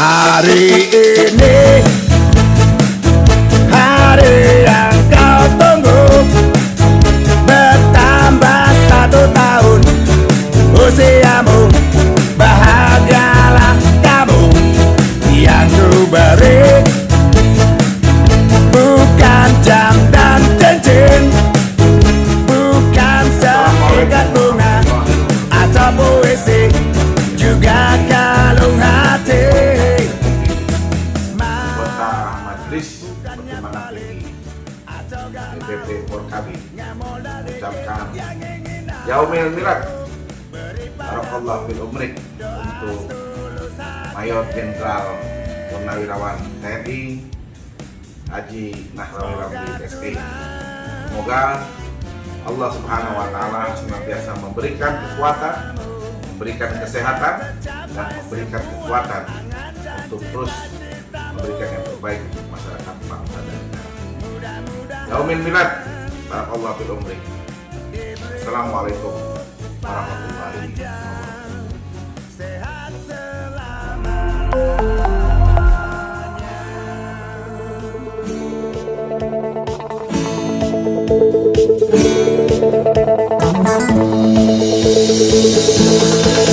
Hari ini hari yang kau tunggu, bertambah 1 tahun usiamu. Bahagialah kamu yang ku beri, bukan jam dan cincin, bukan seikat bunga atau puisi, juga kalung hati. Anggota Majelis Pertimbangan Tinggi DPP Forkabi mengucapkan Yaumil Milad Barakallahu fil umrik untuk Mayor Jenderal Purnawirawan TNI Haji Nahrawi Ramli SE. Semoga Allah Subhanahu wa Ta'ala senantiasa memberikan kekuatan, memberikan kesehatan, dan memberikan kekuatan untuk terus memberikan yang terbaik untuk masyarakat bangsa dan negara. Yaumil Milad Barakallahu fil umrik. Assalamualaikum warahmatullahi wabarakatuh.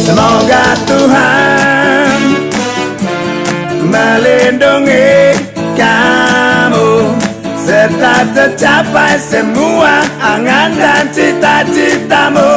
Semoga Tuhan melindungi kamu serta tercapai semua angan dan cita-citamu.